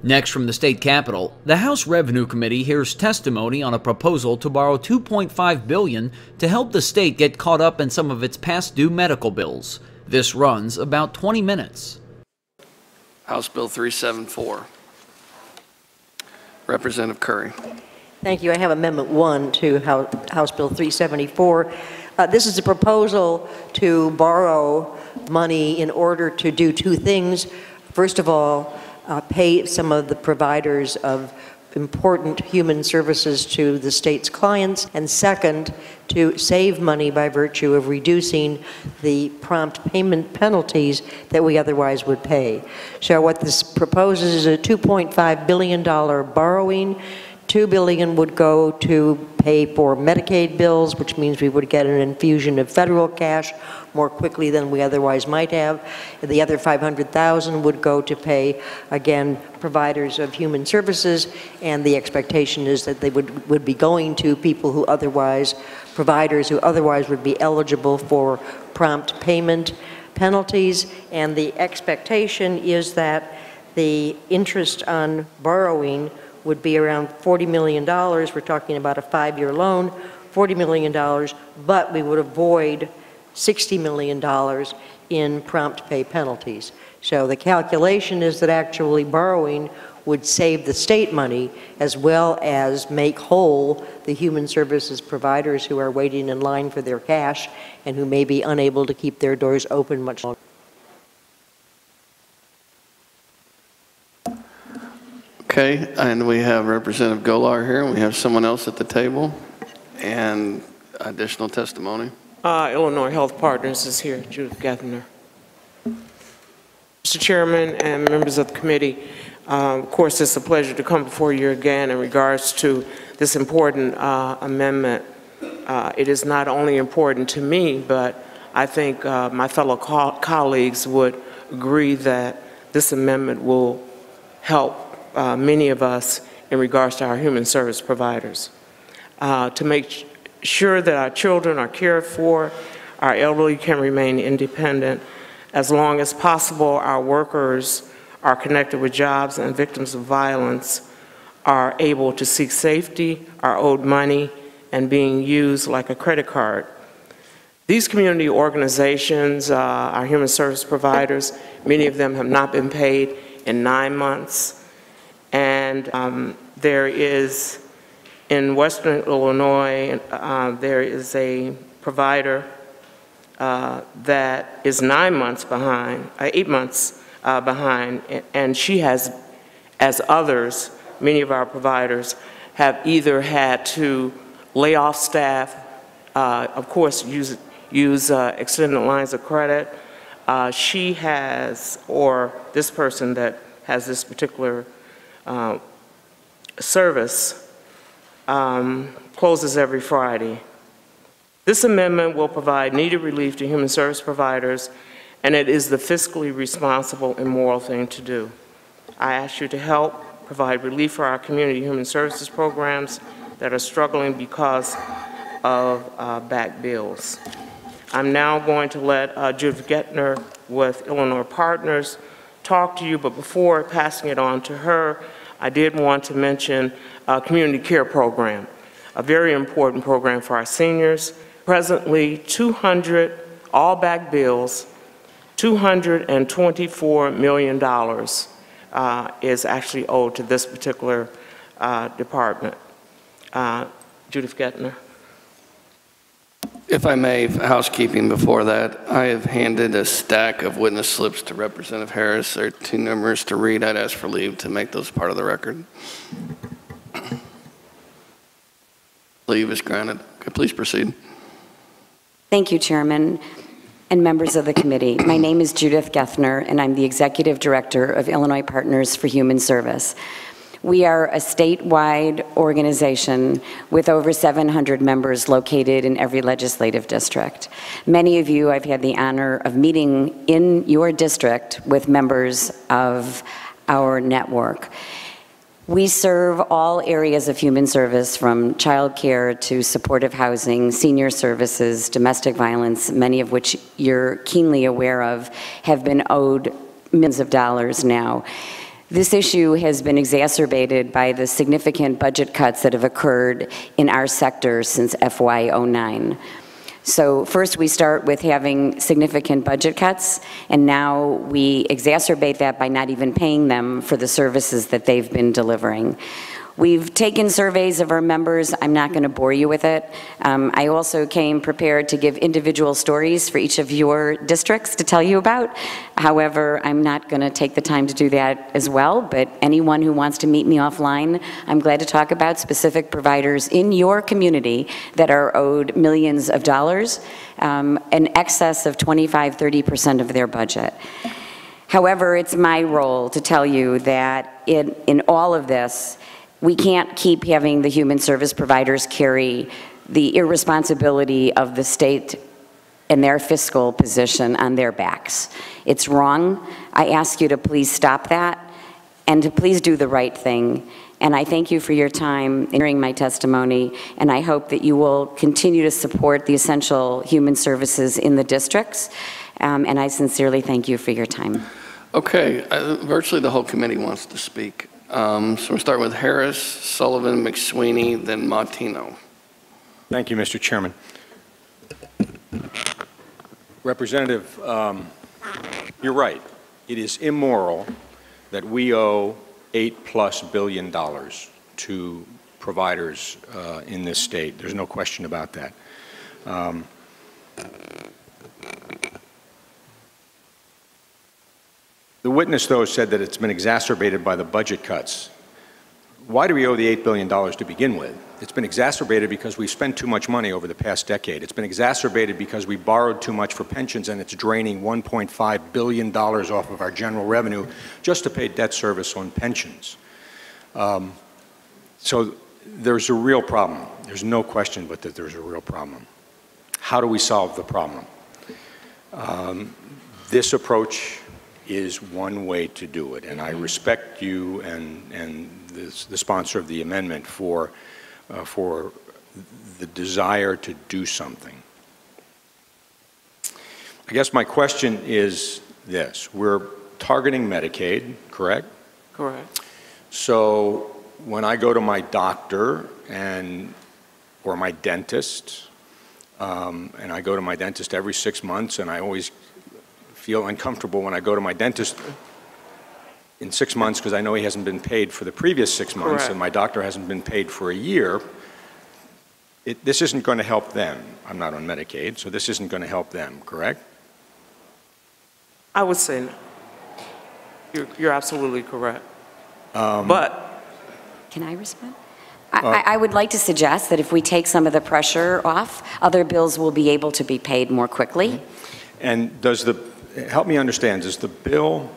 Next, from the state capitol, the House Revenue Committee hears testimony on a proposal to borrow $2.5 billion to help the state get caught up in some of its past due medical bills. This runs about 20 minutes. House Bill 374. Representative Curry. Thank you. I have Amendment 1 to House Bill 374. This is a proposal to borrow money in order to do two things. First of all, pay some of the providers of important human services to the state's clients, and second, to save money by virtue of reducing the prompt payment penalties that we otherwise would pay. So what this proposes is a $2.5 billion borrowing. $2 billion would go to pay for Medicaid bills, which means we would get an infusion of federal cash more quickly than we otherwise might have. The other $500,000 would go to pay, again, providers of human services, and the expectation is that they would be going to people who otherwise, providers who otherwise would be eligible for prompt payment penalties, and the expectation is that the interest on borrowing would be around $40 million. We're talking about a 5-year loan, $40 million, but we would avoid $60 million in prompt pay penalties. So the calculation is that actually borrowing would save the state money as well as make whole the human services providers who are waiting in line for their cash and who may be unable to keep their doors open much longer. Okay, and we have Representative Golar here, and we have someone else at the table, and additional testimony. Illinois Health Partners is here, Judith Gethner. Mr. Chairman and members of the committee, of course, it's a pleasure to come before you again in regards to this important amendment. It is not only important to me, but I think my fellow colleagues would agree that this amendment will help many of us in regards to our human service providers. To make sure that our children are cared for, our elderly can remain independent. As long as possible, our workers are connected with jobs, and victims of violence are able to seek safety, are owed money, and being used like a credit card. These community organizations, our human service providers, many of them have not been paid in 9 months. And there is, in Western Illinois, there is a provider that is 9 months behind, 8 months behind, and she has, as others, many of our providers have either had to lay off staff, of course, use extended lines of credit. She has, or this person that has this particular service closes every Friday. This amendment will provide needed relief to human service providers, and it is the fiscally responsible and moral thing to do. I ask you to help provide relief for our community human services programs that are struggling because of back bills. I'm now going to let Judith Gethner with Illinois Partners talk to you, but before passing it on to her, I did want to mention a community care program, a very important program for our seniors. Presently, 200 all back bills, $224 million is actually owed to this particular department. Judith Gethner. If I may, housekeeping before that, I have handed a stack of witness slips to Representative Harris. They're too numerous to read. I'd ask for leave to make those part of the record. Leave is granted. Okay, please proceed. Thank you, Chairman and members of the committee. My name is Judith Gethner, and I'm the Executive Director of Illinois Partners for Human Service. We are a statewide organization with over 700 members located in every legislative district. Many of you, I've had the honor of meeting in your district with members of our network. We serve all areas of human service, from child care to supportive housing, senior services, domestic violence, many of which you're keenly aware of have been owed millions of dollars now. This issue has been exacerbated by the significant budget cuts that have occurred in our sector since FY09. So first we start with having significant budget cuts, and now we exacerbate that by not even paying them for the services that they've been delivering. We've taken surveys of our members. I'm not going to bore you with it. I also came prepared to give individual stories for each of your districts to tell you about. However, I'm not going to take the time to do that as well, but anyone who wants to meet me offline, I'm glad to talk about specific providers in your community that are owed millions of dollars, in excess of 25–30% of their budget. However, it's my role to tell you that in all of this, we can't keep having the human service providers carry the irresponsibility of the state and their fiscal position on their backs. It's wrong. I ask you to please stop that and to please do the right thing. And I thank you for your time in hearing my testimony, and I hope that you will continue to support the essential human services in the districts. And I sincerely thank you for your time. Okay, virtually the whole committee wants to speak. So we'll start with Harris, Sullivan, McSweeney, then Martino. Thank you, Mr. Chairman. Representative, you're right. It is immoral that we owe $8+ billion to providers in this state. There's no question about that. The witness, though, said that it's been exacerbated by the budget cuts. Why do we owe the $8 billion to begin with? It's been exacerbated because we spent too much money over the past decade. It's been exacerbated because we borrowed too much for pensions, and it's draining $1.5 billion off of our general revenue just to pay debt service on pensions. So there's a real problem. There's no question but that there's a real problem. How do we solve the problem? This approach is one way to do it, and I respect you and the sponsor of the amendment for the desire to do something. I guess my question is this. We're targeting Medicaid, correct? Correct. So when I go to my doctor or my dentist, and I go to my dentist every 6 months, and I always feel uncomfortable when I go to my dentist in 6 months because I know he hasn't been paid for the previous 6 months. Correct. And my doctor hasn't been paid for a year. This isn't going to help them. I'm not on Medicaid, so this isn't going to help them, correct? I would say no. You're absolutely correct. But can I respond? I would like to suggest that if we take some of the pressure off, other bills will be able to be paid more quickly. And help me understand, does the bill,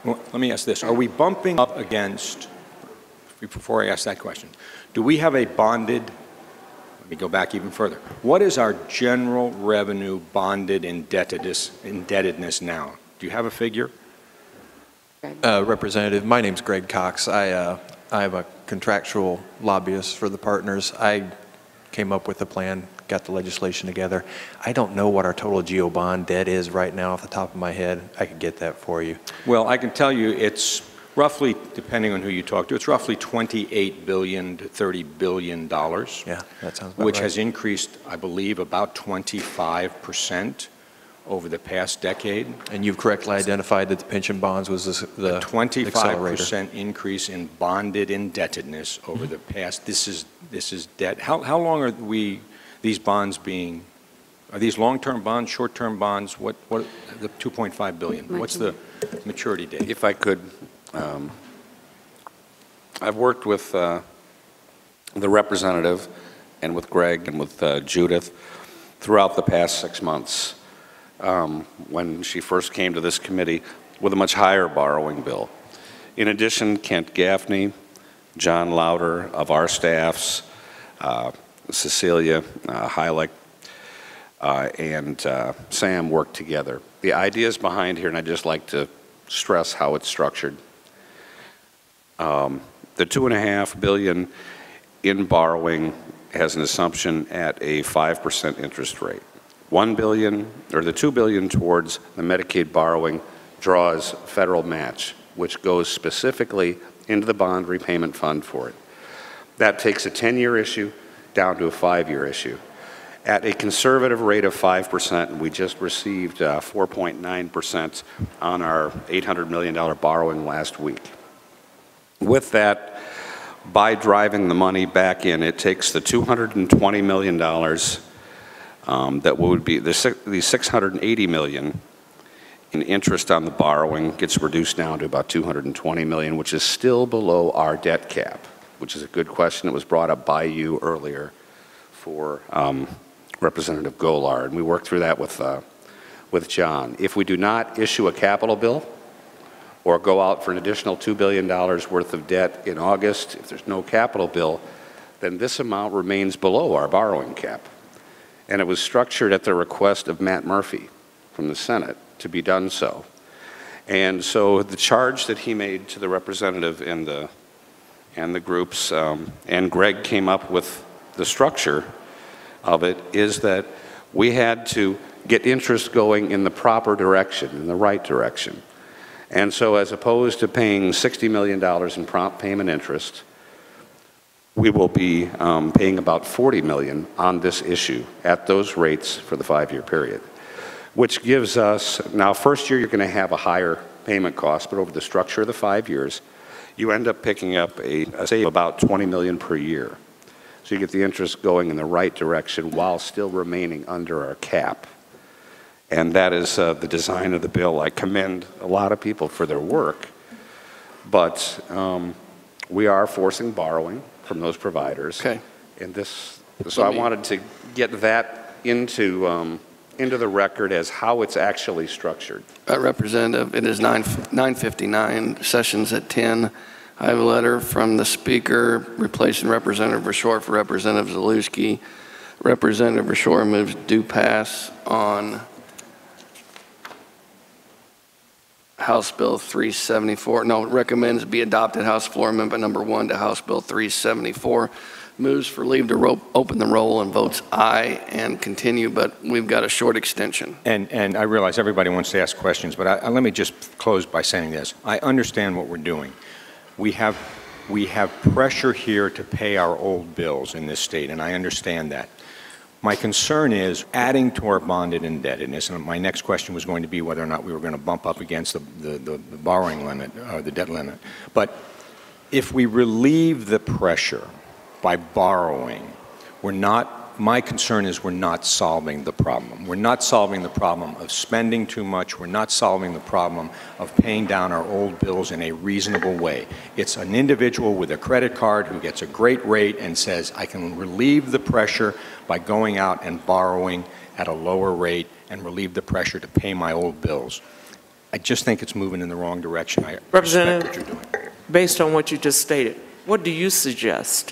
well, let me ask this, are we bumping up against, before I ask that question, do we have a bonded, let me go back even further, what is our general revenue bonded indebtedness now? Do you have a figure? Representative, my name's Greg Cox. I am a contractual lobbyist for the partners. I came up with a plan, got the legislation together. I don't know what our total GO bond debt is right now off the top of my head. I could get that for you. Well, I can tell you it's roughly, depending on who you talk to, it's roughly $28 billion to $30 billion. Yeah, that sounds about which right. has increased, I believe, about 25% over the past decade. And you've correctly identified that the pension bonds was the 25% increase in bonded indebtedness over the past. This is debt. How long are these bonds being? Are these long-term bonds, short-term bonds? What the 2.5 billion? What's the maturity date? If I could, I've worked with the representative and with Greg and with Judith throughout the past 6 months. When she first came to this committee with a much higher borrowing bill. In addition, Kent Gaffney, John Lauder of our staffs, Cecilia Heilich, and Sam worked together. The ideas behind here, and I'd just like to stress how it's structured. The $2.5 billion in borrowing has an assumption at a 5% interest rate. $1 billion, or the $2 billion towards the Medicaid borrowing draws federal match which goes specifically into the bond repayment fund for it. That takes a 10-year issue down to a 5-year issue. At a conservative rate of 5%, we just received 4.9% on our $800 million borrowing last week. With that, by driving the money back in, it takes the $220 million that would be the $680 million in interest on the borrowing gets reduced down to about $220 million, which is still below our debt cap, which is a good question that was brought up by you earlier for Representative Golar, and we worked through that with John. If we do not issue a capital bill or go out for an additional $2 billion worth of debt in August, if there's no capital bill, then this amount remains below our borrowing cap. And it was structured at the request of Matt Murphy from the Senate to be done so. And so the charge that he made to the representative and the groups, and Greg came up with the structure of it, is that we had to get interest going in the proper direction, in the right direction. And so as opposed to paying $60 million in prompt payment interest, we will be paying about $40 million on this issue at those rates for the 5-year period, which gives us, now first year you're going to have a higher payment cost, but over the structure of the 5 years, you end up picking up a save of about $20 million per year. So you get the interest going in the right direction while still remaining under our cap. And that is the design of the bill. I commend a lot of people for their work, but we are forcing borrowing from those providers. Okay. And this, so I wanted to get that into the record as how it's actually structured. Representative, it is 9:59, session's at 10. I have a letter from the Speaker replacing Representative Rashore for Representative Zalewski. Representative Rashore moves do pass on House Bill 374. No, recommends be adopted House Floor Amendment number 1 to House Bill 374. Moves for leave to open the roll and votes aye and continue, but we've got a short extension. And I realize everybody wants to ask questions, but let me just close by saying this. I understand what we're doing. We have pressure here to pay our old bills in this state, and I understand that. My concern is adding to our bonded indebtedness, and my next question was going to be whether or not we were going to bump up against the borrowing limit, the debt limit. But if we relieve the pressure by borrowing, my concern is we're not solving the problem. We're not solving the problem of spending too much. We're not solving the problem of paying down our old bills in a reasonable way. It's an individual with a credit card who gets a great rate and says, I can relieve the pressure by going out and borrowing at a lower rate and relieve the pressure to pay my old bills. I just think it's moving in the wrong direction. I respect what you're doing. Based on what you just stated, what do you suggest?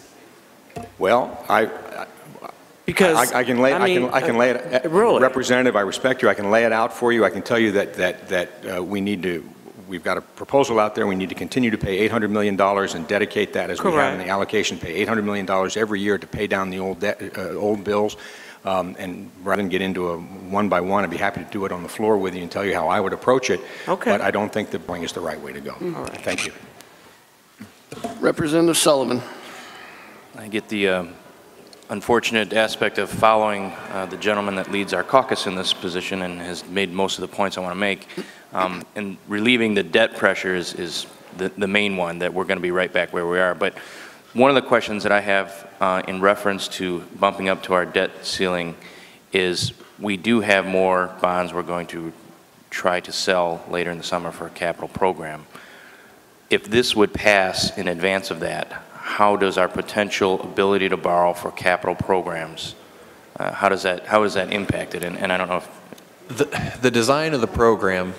Well, Because I can lay it. Really? Representative, I respect you. I can lay it out for you. I can tell you that we've got a proposal out there. We need to continue to pay $800 million and dedicate that as we have in the allocation. Pay $800 million every year to pay down the old bills. And rather than get into a one by one, I'd be happy to do it on the floor with you and tell you how I would approach it. Okay. But I don't think that bring is the right way to go. All right. Thank you. Representative Sullivan. I get the unfortunate aspect of following the gentleman that leads our caucus in this position and has made most of the points I want to make. And relieving the debt pressure is the main one, that we're going to be right back where we are. But one of the questions that I have in reference to bumping up to our debt ceiling is we do have more bonds we're going to try to sell later in the summer for a capital program. If this would pass in advance of that, how does our potential ability to borrow for capital programs, how is that impacted? And I don't know if... The design of the program,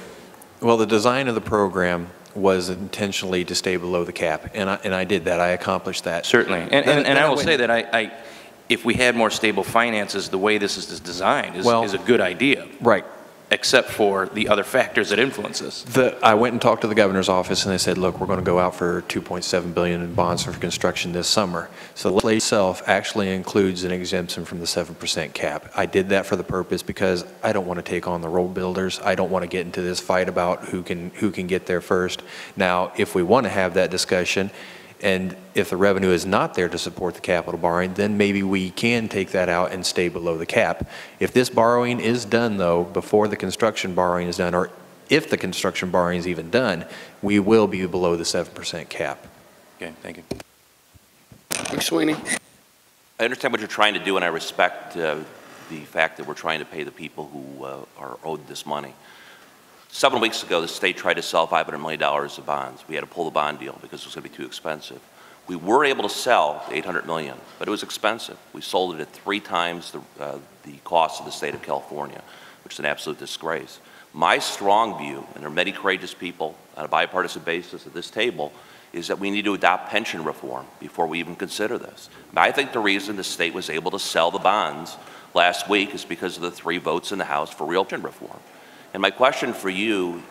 well, the design of the program was intentionally to stay below the cap, and I did that. I accomplished that. Certainly. And I will say that if we had more stable finances, the way this is designed is a good idea. Right. except for the other factors that influence this. I went and talked to the governor's office, and they said, look, we're going to go out for $2.7 billion in bonds for construction this summer. So the legislation itself actually includes an exemption from the 7% cap. I did that for the purpose because I don't want to take on the road builders. I don't want to get into this fight about who can get there first. Now, if we want to have that discussion, and if the revenue is not there to support the capital borrowing, then maybe we can take that out and stay below the cap. If this borrowing is done, though, before the construction borrowing is done, or if the construction borrowing is even done, we will be below the 7% cap. Okay, thank you. Sweeney. I understand what you're trying to do, and I respect the fact that we're trying to pay the people who are owed this money. 7 weeks ago, the state tried to sell $500 million of bonds. We had to pull the bond deal because it was going to be too expensive. We were able to sell $800 million, but it was expensive. We sold it at 3 times the cost of the state of California, which is an absolute disgrace. My strong view, and there are many courageous people on a bipartisan basis at this table, is that we need to adopt pension reform before we even consider this. I think the reason the state was able to sell the bonds last week is because of the 3 votes in the House for real pension reform. And my question for you,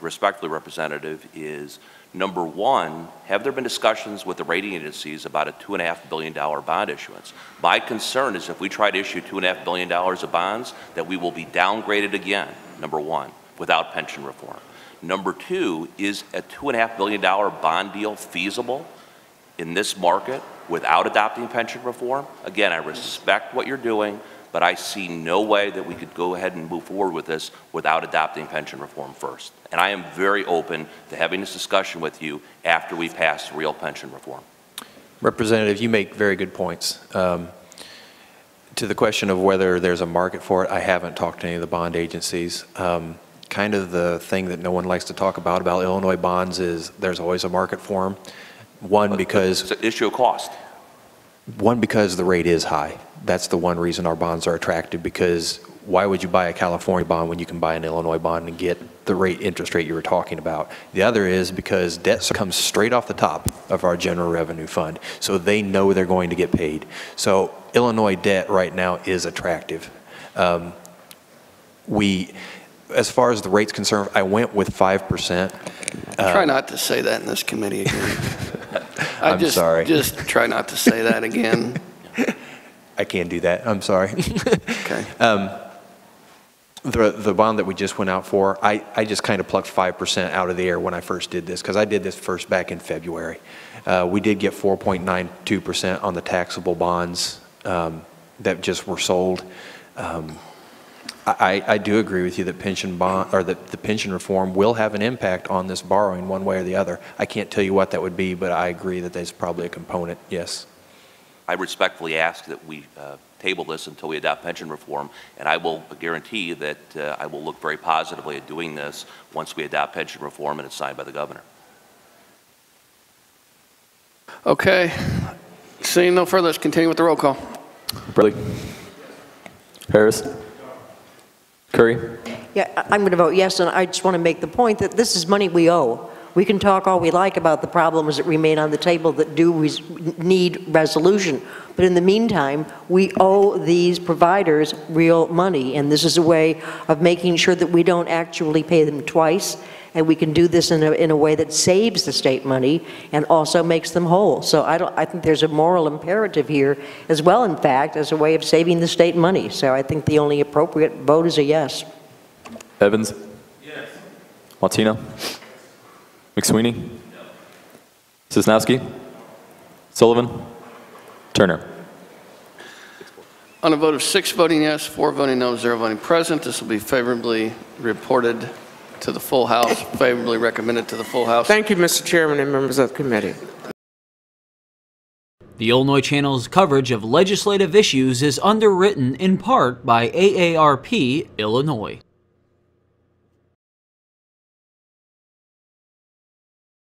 respectfully, Representative, is number 1, have there been discussions with the rating agencies about a $2.5 billion bond issuance? My concern is if we try to issue $2.5 billion of bonds, that we will be downgraded again, number 1, without pension reform. Number 2, is a $2.5 billion bond deal feasible in this market without adopting pension reform? Again, I respect what you're doing, but I see no way that we could go ahead and move forward with this without adopting pension reform first. And I am very open to having this discussion with you after we pass real pension reform. Representative, you make very good points. To the question of whether there's a market for it, I haven't talked to any of the bond agencies. Kind of the thing that no one likes to talk about Illinois bonds is there's always a market for them. One, because it's an issue of cost. One, because the rate is high. That's the one reason our bonds are attractive, because why would you buy a California bond when you can buy an Illinois bond and get the interest rate you were talking about? The other is because debt comes straight off the top of our general revenue fund, so they know they're going to get paid. So Illinois debt right now is attractive. As far as the rate's concerned, I went with 5%. Try not to say that in this committee again. I'm sorry. Just try not to say that again. I can't do that. I'm sorry. Okay. The bond that we just went out for, I just kind of plucked 5% out of the air when I first did this, because I did this first back in February. We did get 4.92% on the taxable bonds that just were sold. I do agree with you that the pension reform will have an impact on this borrowing one way or the other. I can't tell you what that would be, but I agree that there's probably a component, yes. I respectfully ask that we table this until we adopt pension reform, and I will guarantee that I will look very positively at doing this once we adopt pension reform and it's signed by the governor. Okay. Seeing no further, let's continue with the roll call. Bradley. Harris. Curry? Yeah, I'm going to vote yes, and I just want to make the point that this is money we owe. We can talk all we like about the problems that remain on the table that do need resolution, but in the meantime, we owe these providers real money, and this is a way of making sure that we don't actually pay them twice, and we can do this in a way that saves the state money and also makes them whole. So I think there's a moral imperative here as well, in fact, as a way of saving the state money. So I think the only appropriate vote is a yes. Evans? Yes. Martino? McSweeney? No. Sosnowski? Sullivan? Turner? On a vote of 6 voting yes, 4 voting no, 0 voting present, this will be favorably reported to the full House, favorably recommended to the full House. Thank you, Mr. Chairman and members of the committee. The Illinois Channel's coverage of legislative issues is underwritten in part by AARP Illinois.